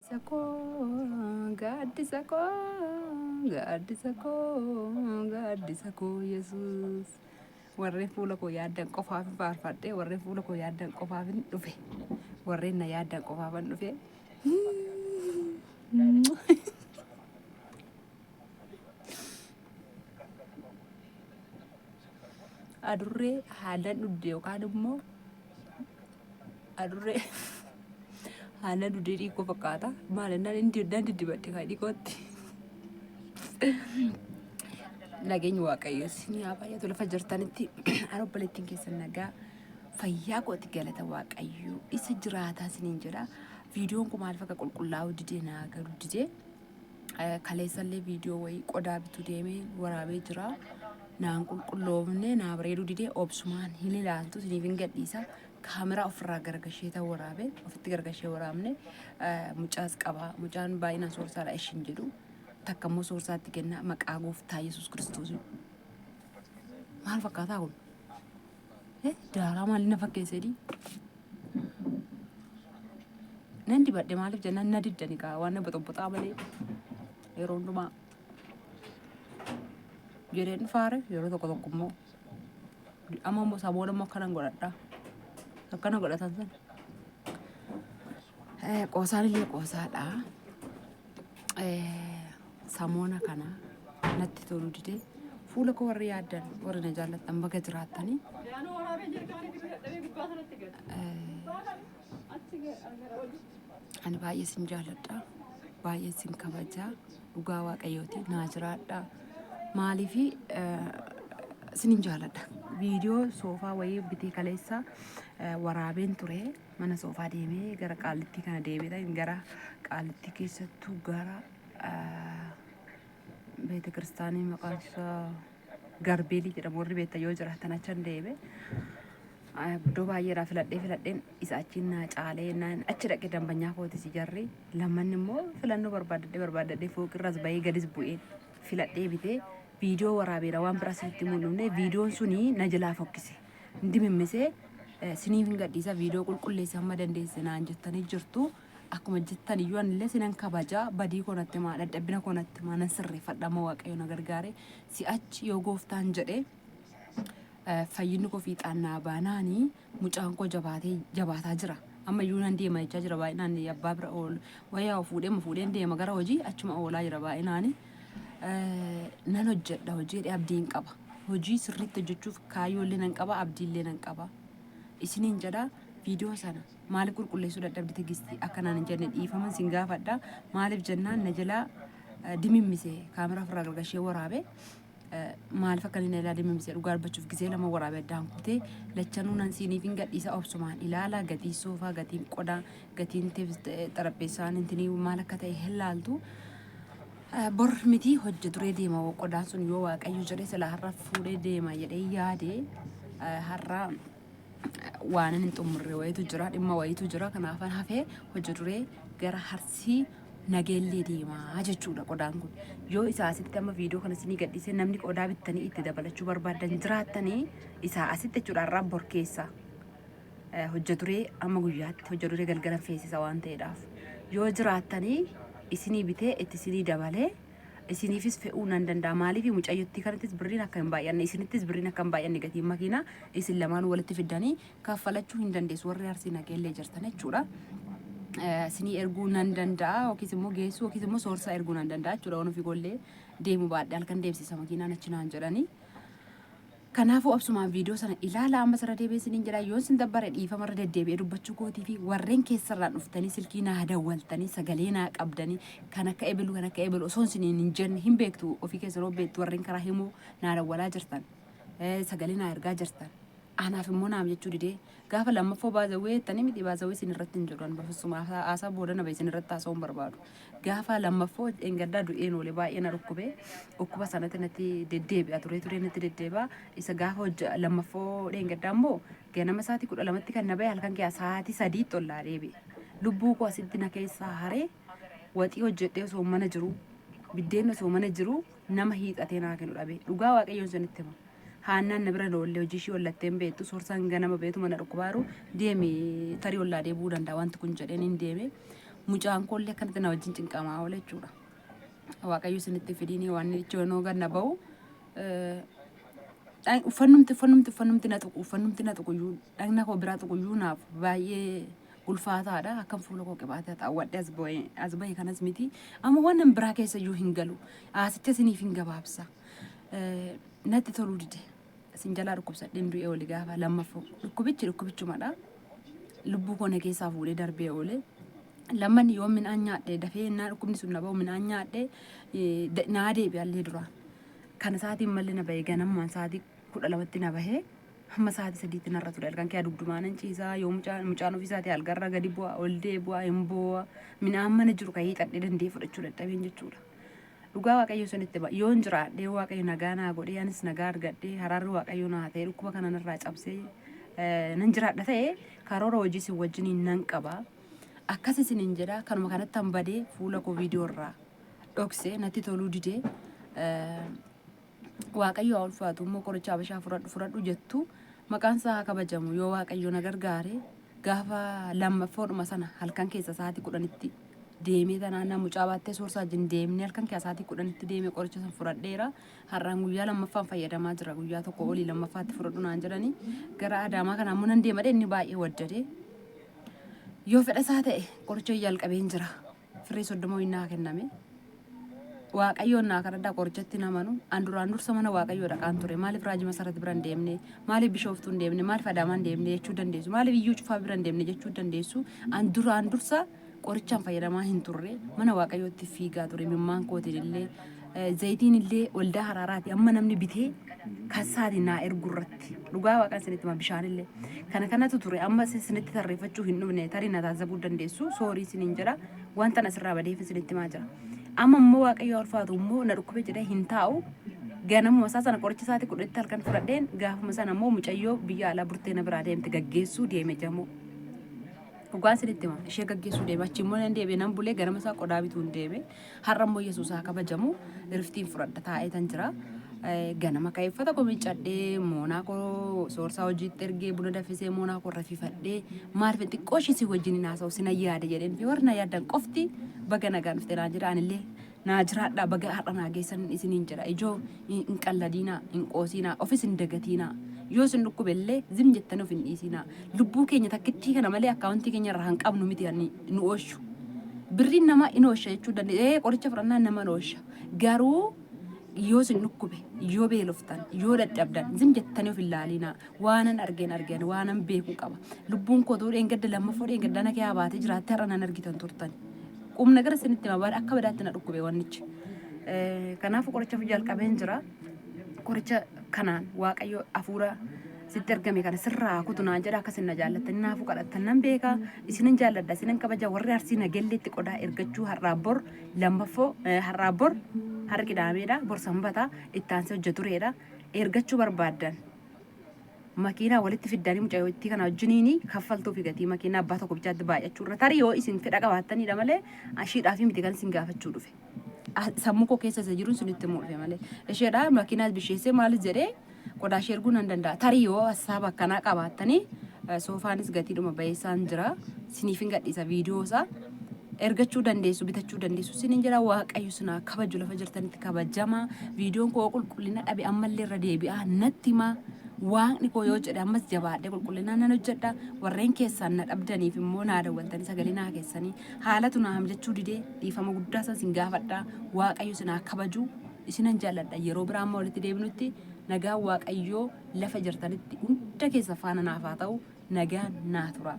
Sako, gaddi sako, gaddi sako, gaddi sako, Yesus. Warreen fuula koo yaaddan qofaaf faarfadhee warreen fuula koo yaaddan qofaaf hin dhufe warreen na yaaddan qofaaf hin dhufe adurree haalaan dhudde yookaan immoo adurree haalaan dhudde dhiikoo fakkaata maalinnaan inni didibadhe kan dhiikootti. Nageenyi waaqayyo isin haa baay'atu lafa jirtanitti obboleettiin keessan nagaa fayyaa kooti galata waaqayyo isa jiraataa isiniin jedha. Viidiyoon kun maaliif akka qulqullaa'u didee naa galu didee kaleessallee viidiyoo wayii qodaa bituu deemee waraabee jira. Naan qulqulloofne naa bareedu didee obsumaan hin ilaaltu isiniif hin gadhiisa. Kaameraa ofirraa gargashee ta'u waraabee ofitti gargashee waraabne mucaas qaba. Mucaan baay'inaan soorsaadha ishiin jedhu. Takkammoo soorsaatti kenna maqaa gooftaa Yesuus Kiristoos. Maal fakkaataa kun? Daaraa maaliin na fakkeessedhi? Nan dibadhe maaliif jennaan na diddani kaa waan na boxoboxaa malee yeroo hundumaa jedheen faare yeroo tokko tokko immoo amma immoo samoon immoo akkanan godhadha. Akkana godhatan sana. Qoosaan illee qoosaadha. Samoona kana natti tolu didee fuula koo warri yaaddan warri na jaallattan baga jiraattanii ani baay'ee sin jaalladha baay'ee sin kabajaa dhugaa waaqayyooti naa jiraadha maaliifi sinin jaalladha. Viidiyoo soofaa wayii bitee kaleessa waraabeen ture mana soofaa deemee gara qaalittii kana deemee gara qaalittii keessattuu gara beete kiristaanii maqaan isaa Garbeelii jedhamu warri beektan yoo jiraatan achan deeme iddoo baay'eedhaa filadheen isa achiin naa caalee naan achi dhaqee dambanyaa kootis jarri lammanni immoo filannoo barbaadadhee fooqirras bahee gadis bu'een filadhee bitee viidiyoo waraabeera waan biraa sinitti mul'ifne viidiyoon suni na jalaa fokkise hundi mimmisee siniif hin gadhiisa viidiyoo qulqulleessa amma dandeesse naan jettanii jirtu. Akkuma jettan iyyuu anillee sinan kabajaa badii konatti maa dadhabbina konatti maa nan sirreeffadhama waaqayyo na gargaare si'achi yoo gooftaan jedhee fayyinni koo fiixaan naa baanaanii mucaan koo jabaataa jira. Amma iyyuu nan deema jechaa jira baay'inaan abbaa bira oolu wayyaa fuudheen deema gara hojii achuma oolaa jira baay'inaani. Nan hojjedha hojii abdiin qaba hojii sirriitti hojjechuuf kaayyoollee nan qaba abdiillee nan qaba isiniin jedha. Viidiyoo sana maaliif qulqulleessuu dadhabde tigistii akkanaan hin jenne dhiifaman sin gaafadha. Maaliif jennaan na jalaa dimimmise kaameraa ofirraa gargashee waraabe maaliif akka inni ilaa dimimmise dhugaa dubbachuuf gisee lama waraabe addaan kutee lachanuu nan siiniif hin gadhiisa obsumaan ilaala gatii soofaa gatiin qodaa gatiin xarapheessaan intinii maal akka ta'e hin laaltu. Bor miti hojje duree deema qodaan sun yoo waaqayyo jedhee sila har'a fuudhee deema jedhee yaade har'a waan hin xumurre wayitu jira dhimma wayitu jira kanaafan hafee hojii duree gara Arsii Nageellee deemaa jechuudha qodaan kun. Yoo isaa asitti amma viidiyoo kana isinii gadhiisee namni qodaa bittanii itti dabalachuu barbaadan jiraattanii isaa asitti jechuudha har'a bor keessa hojii duree amma guyyaatti hojii duree galgalan feesisa waan ta'eedhaaf yoo jiraattanii isinii bitee itti isinii dabalee isiniifis fe'uu nan danda'a maaliif mucayyootti kanattis birriin akka hin baay'anne isinittis birriin akka hin baay'anne gatiin makiinaa isin lamaan walitti fiddanii kaffalachuu hin dandeessu warri Arsii Nageellee jirtan jechuudha. Isinii erguu nan danda'a yookiis immoo geessuu yookiis immoo soorsaa erguu nan danda'a jechuudha. Waan ofii gollee deemu baadhee halkan deemsisa makiinaan achi naan jedhanii. Kanaafuu obsumaan viidiyoo sana ilaala amma sirra deebi'ee isiniin jedha yoon sin dabbare dhiifamarra deddeebi'ee dubbachuu kootii fi warreen keessarraan dhuftanii silkii naa dawwaltanii sagalee naa qabdanii kan akka ebilu osoo isiniin hin jenne hin beektu ofii keessa yeroo beektu warreen karaa himuu naa dawwalaa jirtan sagalee naa ergaa jirtan anaaf immoo naam jechuu didee gaafa lammaffoo baazawwee jettanii miti baazawwee isin irratti hin jedhan bafusuma haasaa booda na isin irratti haasa'uun barbaadu. Gaafa lammaffoo engaddaa du'een oolee baay'ee na dhukkubee dhukkuba sanatti natti deddeebi'a turee natti deddeebi'a isa gaafa lammaffoo engaddaa immoo ganama sa'aatii 12tti kan na bahe halkan keessaa sa'aatii 3tti ollaa deebi'e. Lubbuu koo asitti na keessaa haree waxii hojjedhee osoo mana jiru biddeen osoo mana jiru nama hiixatee naa kennu dhabe dhugaa waaqayyoon sanitti hima. Haannaan na bira loolle hojii ishii wallatteen beektu soorsaan ganama beetu mana dhukkubaaru deeme tarii ollaa deebuu danda'a wanti kun jedheen hin deeme mucaan koollee akkanatti na wajjin cinqamaa oole jechuudha. Waaqayyo isinitti fidini waan ijoonoo ganna ba'u uffannumti na tuquyyuu dhagna koo biraa tuquyyuu naaf baay'ee ulfaataadha akkam fuula koo qabaatee xaawwadhe as bahe kanas miti amma waan nan biraa keessa iyyuu hin galu asicha isiniif hin gabaabsa natti toluu dide isin jalaa dhukkubsadheen du'ee oli gaafa lammaffoo dhukkubichumadha lubbuu koo na keessaa fuudhee darbee oole lamman yoo midhaan nyaadhe dafee innaa dhukkubni sun na ba'u midhaan nyaadhe naa deebi'allee duraan kana sa'aatiin malli na bahee ganammaan sa'aatii 12tti na bahee hamma sa'aatii 3tti narra ture halkan kee dugdumaan ciisaa yoo mucaan ofiisaatii algarra gadi bu'a ol deebi'a hin bu'a midhaan mana jiru ka'ee xadhee dandee fudhachuu dadhabeen jechuudha. Dhugaa waaqayyo sunitti yoo hin jiraadhee waaqayyo nagaa naa godhee anis nagaa argadhee haraarri waaqayyo naa ta'ee dhukkuba kana narraa cabsee nan jiraadha ta'ee karoora hojii isin wajjiniin nan qaba. Akkas isiniin jedha kanuma kanatti hambadee fuula koo viidiyoo irraa dhoksee natti toluu didee waaqayyo haa ulfaatu immoo qoricha habashaa fudhadhu jettu maqaan isaa kabajamu yoo waaqayyo na gargaare gaafa lammaffoodhuma sana halkan keessa sa'aatii 10tti deemee tanaannaa mucaa baattee soorsaa jin deemnee halkan keessa sa'aatii 10tti deemee qoricha san fudhadheera har'aan guyyaa lammaffaan fayyadamaa jira guyyaa tokko olii lammaffaatti fudhadhu naan jedhanii gara adaamaa kanaa immoo nan deemadhe inni baay'ee waddade yoo fedha isaa ta'e qoricha jalqabeen jira firii 30 innaa kenname waaqayyoon naa kadhadhaa qorichatti namanu duraan dursa mana waaqayyoo dhaqaan ture maaliif raajii masarratti bira hin deemne maaliif bishooftuu hin deemne maaliif adaamaa hin deemne jechuu dandeessu maaliif iyyuu cufaa bira hin deemne jechuu dandeessu duraan dursa qorichaan fayyadamaa hin turre mana waaqayyootti fiigaa ture mimmaan kootiin illee zayitiin illee waldaa haraaraati amma namni bitee kasaati naa ergurratti dhugaa waaqaan isinitti bishaan illee kana kanatu ture amma isinitti tarreeffachuu hin dhumne tarii na taasisuu dandeessu soorii isiniin jedha wanta asirraa badeef isinitti maa jira. Amma immoo waaqayyo ulfaatu immoo na dhukkubee jedhee hin taa'u ganamuma isaa sana qoricha isaati 10tti halkan fudhadheen gaafuma sana immoo mucayyoo biyya alaa burtee na biraa deemte gaggeessuu deeme jamoo dhugaan isinitti hima ishee gaggeessuu deeme achi immoo nan deebi'ee nan bulee ganama isaa qodaa bituu hin deeme har'a immoo yesuusaa kabajamu riftiin fudhadha taa'ee tan jira ganama ka'eeffata koo miccadhee moonaa koo soorsaa hojiitti ergee buna daffisee moonaa koo rafifadhee maaliif xiqqoo ishii si wajjin naasa'u si na yaade jedheen fi warra na yaadan qofti baga nagaan dhuftee naan jedha anillee naa jiraadhaa baga har'a naa geessan isiniin jedha ijoo hin qalladiinaa hin qoosiinaa ofis hin dagatiinaa yoo isin dhukkubellee zim jettanii of hin dhiisinaa lubbuu keenya takkittii kana malee akkaawuntii keenya irraa hin qabnu miti nu ooshu birriin nama in oosha jechuu dandeenya qoricha fudhannaan nama in oosha garuu yoo isin dhukkube yoo beeloftan yoo dadhabdan zim jettanii of hin laalinaa waanan argeen waanan beekuu qaba lubbuun kootuu dheengadda lammaffoo dheengadda na kee baatee jiraatte har'a nan argitan turtan qubna gara isinitti mabaadha akka badaatti na dhukkube wannichi kanaafuu qoricha jalqabeen jira qoricha kanaan waaqayyo afuura sitti ergame kana sirraa kutunaan jedha akkasin na jaallattan naafuu kadhattan nan beeka isinin jaalladha isinin kabaja warri arsii na gelleetti qodaa ergachuu har'aa bor lammaffoo har'aa bor har'a qidaameedha bor sanbata ittaansa hojjetureedha ergachuu barbaaddan makiinaa walitti fiddanii mucayyootti kana wajjiniini kaffaltuu fi gatii makiinaa abbaa tokko bichaatti baay'achuu irra tarii yoo isin fedha qabaattanidha malee ashiidhaa fi miti kan isin gaafachuu dhufe sammuu koo keessa isa jiruun sunitti mul'ise malee isheedha makiinaa bisheessee maalis jedhee qodaa ishee erguu nan danda'a tarii yoo hasaaba akkanaa qabaattanii soofaanis gatiidhuma bayeessaan jira siniif hin gadhiisa viidiyoo isaa ergachuu dandeessu bitachuu dandeessu sinin jedha waaqayyo sinaa kabaju lafa jirtanitti kabajama viidiyoon koo qulqullina dhabe ammallee irra deebi'aa natti himaa waaqni koo yoo jedhe ammas jabaadhe qulqullinaan nan hojjedha warreen keessaan na dhabdaniif immoo naa dawwaltanii sagalee naa keessanii haalatu naa hamjechuu didee dhiifama guddaa san sin gaafadha waaqayyo sinaa kabaju isinan jaalladha yeroo biraa amma walitti deebinutti nagaa waaqayyoo lafa jirtanitti hunda keessa faana naaf haa ta'u nagaan naa tura.